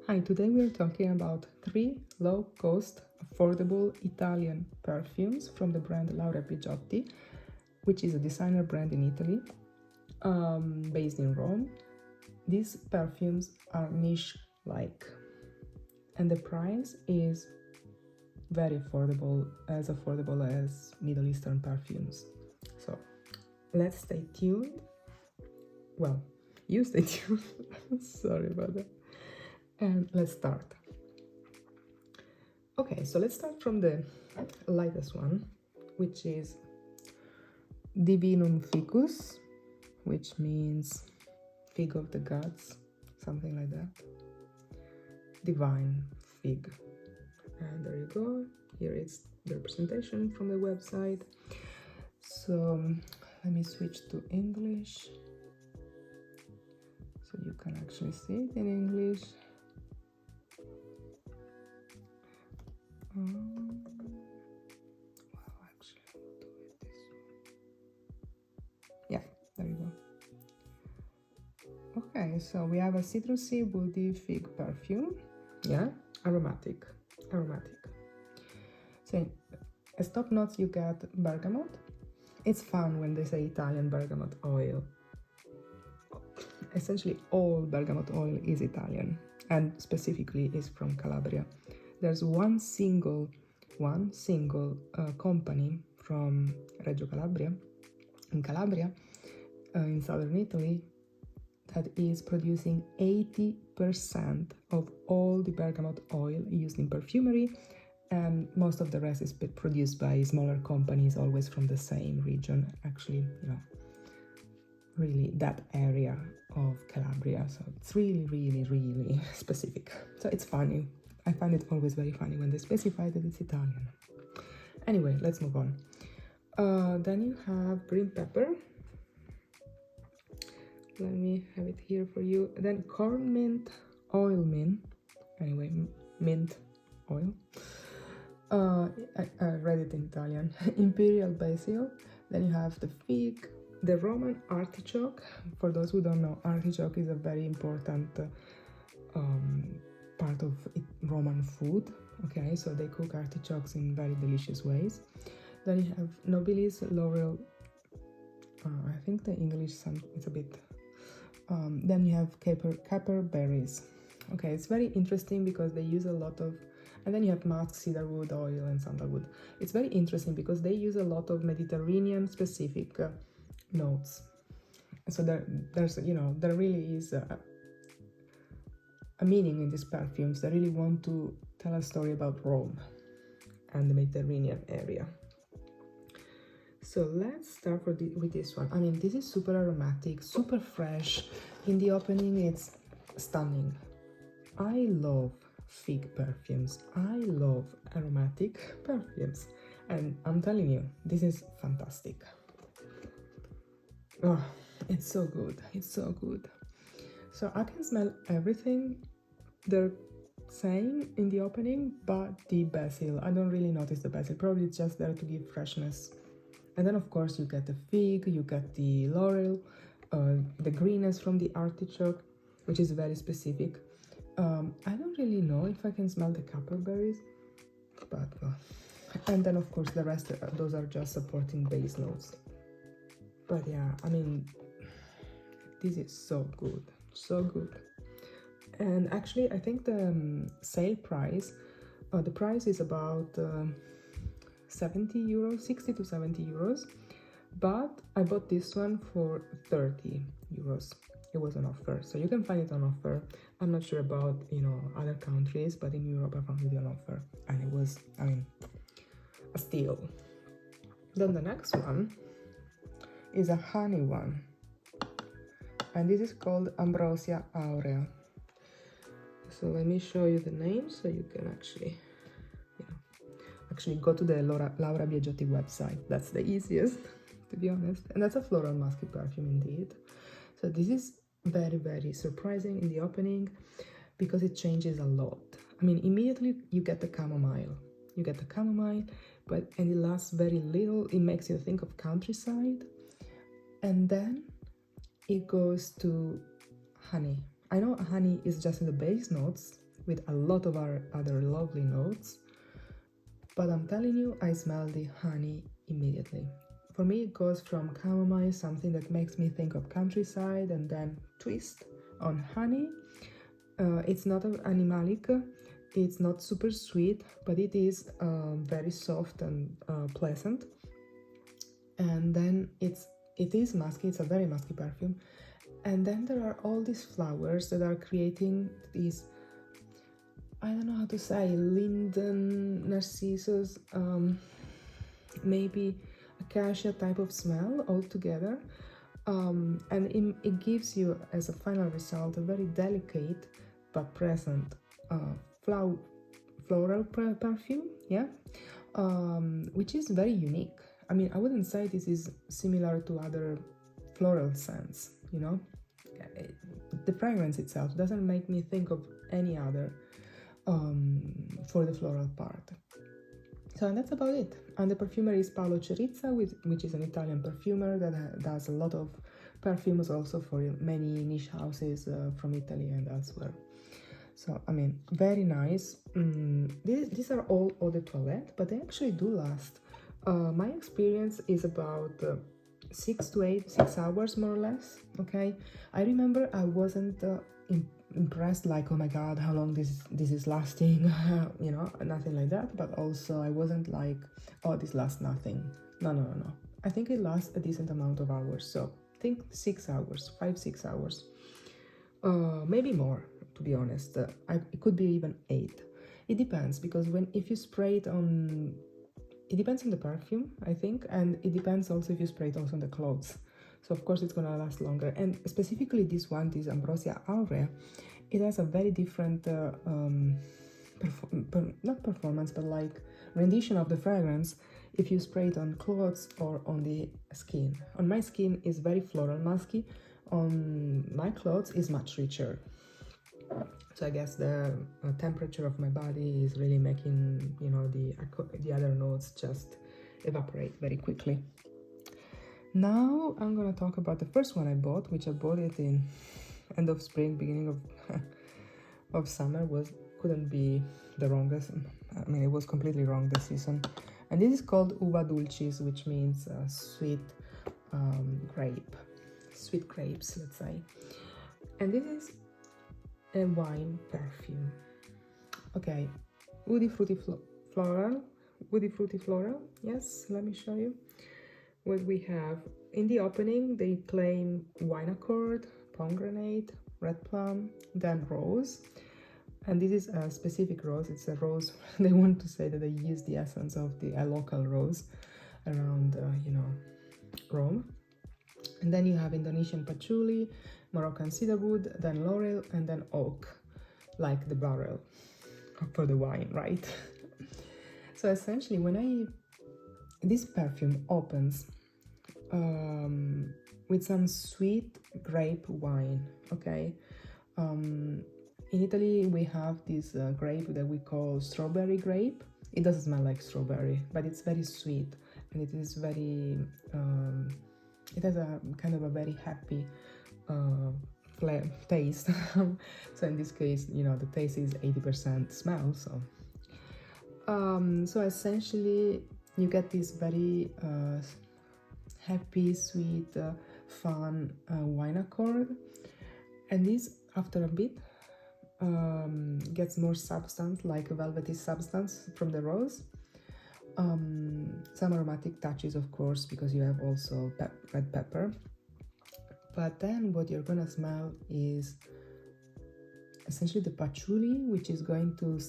Hi, today we're talking about 3 low-cost, affordable Italian perfumes from the brand Laura Biagiotti, which is a designer brand in Italy, based in Rome. These perfumes are niche-like, and the price is very affordable as Middle Eastern perfumes. So let's stay tuned. Well, you stay tuned. Sorry about that. And let's start. Okay, so let's start from the lightest one, which is Divinum Ficus, which means fig of the gods, something like that. Divine fig. And there you go. Here is the representation from the website. So let me switch to English so you can actually see it in English. Well, actually, I'll do it this way. Yeah, there you go. Okay, so we have a citrusy woody fig perfume. Yeah, aromatic. So as top notes you get bergamot. It's fun when they say Italian bergamot oil. Essentially all bergamot oil is Italian, and specifically is from Calabria. There's one single company from Reggio Calabria, in Calabria, in southern Italy, that is producing 80% of all the bergamot oil used in perfumery, and most of the rest is produced by smaller companies, always from the same region, actually, really that area of Calabria. So it's really specific. So it's funny. I find it always very funny when they specify that it's Italian. Anyway, let's move on. Then you have green pepper. Let me have it here for you. Then corn mint, oil mint. Anyway, mint oil. I read it in Italian. Imperial basil. Then you have the fig, the Roman artichoke. For those who don't know, artichoke is a very important part of Roman food. Okay, so they cook artichokes in very delicious ways. Then you have nobilis laurel. I think the English it's a bit. Then you have caper berries. Okay, it's very interesting because they use a lot of, and then you have musk, cedarwood oil, and sandalwood. It's very interesting because they use a lot of Mediterranean specific notes. So there really is a meaning in these perfumes. They really want to tell a story about Rome and the Mediterranean area. So let's start with this one. I mean, this is super aromatic, super fresh. In the opening, it's stunning. I love fig perfumes. I love aromatic perfumes. And I'm telling you, this is fantastic. Oh, it's so good. It's so good. So I can smell everything they're saying in the opening, but the basil, I don't really notice the basil. Probably it's just there to give freshness. And then of course you get the fig, you get the laurel, the greenness from the artichoke, which is very specific. I don't really know if I can smell the caperberries, but and then of course the rest, those are just supporting base notes. But yeah, I mean, this is so good, so good. And actually, I think the sale price, the price is about 70 euros, 60 to 70 euros, but I bought this one for 30 euros. It was on offer, so you can find it on offer. I'm not sure about, other countries, but in Europe I found it on offer, and it was, I mean, a steal. Then the next one is a honey one, and this is called Ambrosia Aurea. So let me show you the name so you can actually go to the Laura Biagiotti website. That's the easiest, to be honest. And that's a floral musky perfume indeed. So this is very surprising in the opening because it changes a lot. I mean, immediately you get the chamomile. And it lasts very little. It makes you think of countryside. And then it goes to honey. I know honey is just in the base notes, with a lot of our other lovely notes. But I'm telling you, I smell the honey immediately. For me, it goes from chamomile, something that makes me think of countryside, and then twist on honey. It's not animalic, it's not super sweet, but it is very soft and pleasant. And then it is musky, it's a very musky perfume. And then there are all these flowers that are creating these, I don't know how to say, linden, narcissus, maybe acacia type of smell all together. And it gives you, as a final result, a very delicate but present floral perfume, yeah, which is very unique. I mean, I wouldn't say this is similar to other floral scents, you know. The fragrance itself doesn't make me think of any other for the floral part. So that's about it. And the perfumer is Paolo Cerizza, which is an Italian perfumer that does a lot of perfumes also for many niche houses from Italy and elsewhere. So, I mean, very nice. These are all eau de toilette, but they actually do last. My experience is about 6 hours more or less. Okay, I remember I wasn't impressed, like, oh my god, how long this is lasting, you know, nothing like that. But also I wasn't like, oh, this lasts nothing. No. I think it lasts a decent amount of hours. So think 6 hours, 5-6 hours, maybe more, to be honest. It could be even 8. It depends, because if you spray it on, it depends on the perfume, I think, and it depends also if you spray it also on the clothes. So of course it's gonna last longer. And specifically this one, this Ambrosia Aurea, it has a very different not performance, but like rendition of the fragrance if you spray it on clothes or on the skin. On my skin is very floral musky, on my clothes is much richer. So I guess the temperature of my body is really making, you know, the other notes just evaporate very quickly. Now I'm gonna talk about the first one I bought, which I bought it in end of spring, beginning of summer. Couldn't be the wrongest. I mean, it was completely wrong this season. And this is called Uva Dulcis, which means sweet sweet grapes, let's say. And this is a wine perfume. Okay, woody fruity floral. Yes, let me show you what we have. In the opening they claim wine accord, pomegranate, red plum, then rose. And this is a specific rose. It's a rose they want to say that they use the essence of a local rose around you know, Rome. And then you have Indonesian patchouli, Moroccan cedarwood, then laurel, and then oak, like the barrel for the wine, right? So essentially, this perfume opens with some sweet grape wine, okay? In Italy, we have this grape that we call strawberry grape. It doesn't smell like strawberry, but it's very sweet, and it is very, it has a kind of a very happy taste. So in this case, you know, the taste is 80% smell. So essentially you get this very happy, sweet, fun wine accord, and this after a bit gets more substance, like a velvety substance from the rose. Some aromatic touches, of course, because you have also red pepper. But then what you're gonna smell is essentially the patchouli, which is going to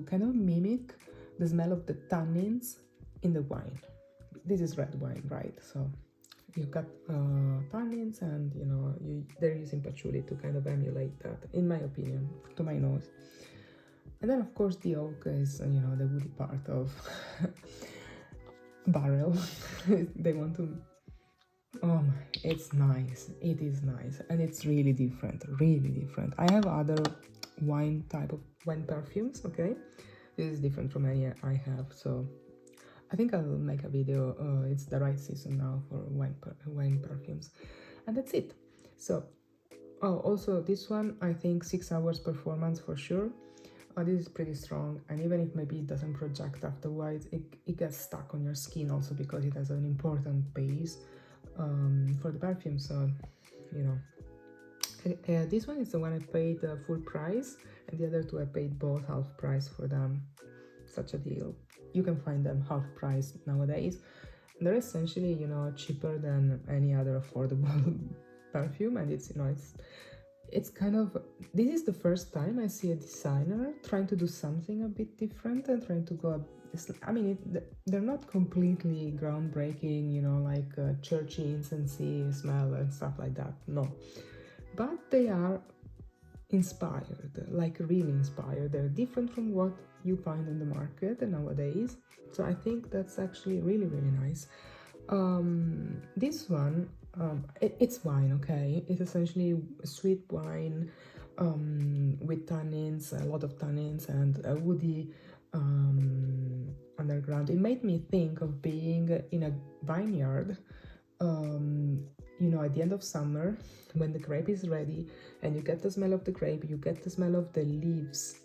kind of mimic the smell of the tannins in the wine. This is red wine, right? So you've got tannins, and you know, they're using patchouli to kind of emulate that, in my opinion, to my nose. And then of course the oak is, you know, the woody part of barrel. They want to, oh my, it's nice. It is nice, and it's really different, really different. I have other wine perfumes, okay? This is different from any I have, so I think I'll make a video. It's the right season now for wine perfumes, and that's it. So Oh, also this one, I think 6 hours performance for sure. This is pretty strong, and even if maybe it doesn't project afterwards, it gets stuck on your skin also because it has an important base for the perfume. So, you know, this one is the one I paid full price, and the other two I paid both half price for them. Such a deal. You can find them half price nowadays. They're essentially, you know, cheaper than any other affordable perfume, and it's, you know, it's kind of, this is the first time I see a designer trying to do something a bit different and trying to go, I mean, they're not completely groundbreaking, you know, like churchy incensey smell and stuff like that, no, but they are inspired, like really inspired. They're different from what you find on the market nowadays, so I think that's actually really, really nice. This one, it's wine, okay? It's essentially sweet wine with tannins, a lot of tannins, and a woody underground. It made me think of being in a vineyard, you know, at the end of summer when the grape is ready and you get the smell of the grape, you get the smell of the leaves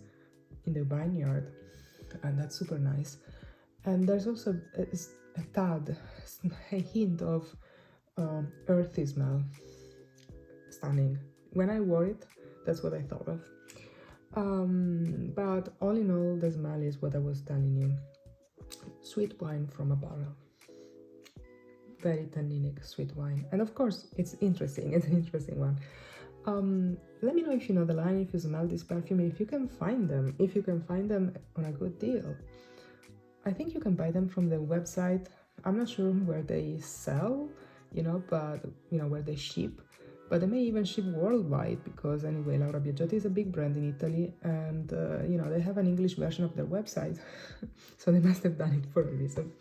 in the vineyard, and that's super nice. And there's also a tad, a hint of earthy smell. Stunning. When I wore it, that's what I thought of. But all in all, the smell is what I was telling you. Sweet wine from a barrel. Very tanninic sweet wine. And of course, it's interesting. It's an interesting one. Let me know if you know the line, if you smell this perfume, if you can find them. If you can find them on a good deal. I think you can buy them from the website. I'm not sure where they sell, you know, but, you know, where they ship. But they may even ship worldwide because, anyway, Laura Biagiotti is a big brand in Italy, and, you know, they have an English version of their website. So they must have done it for a reason.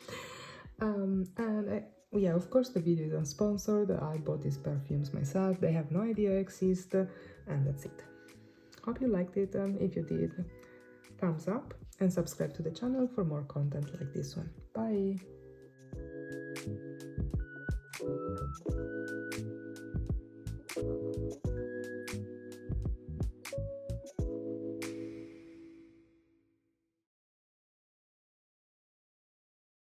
Yeah, of course, the video is unsponsored. I bought these perfumes myself. They have no idea I exist, and that's it. Hope you liked it. If you did, thumbs up and subscribe to the channel for more content like this one. Bye!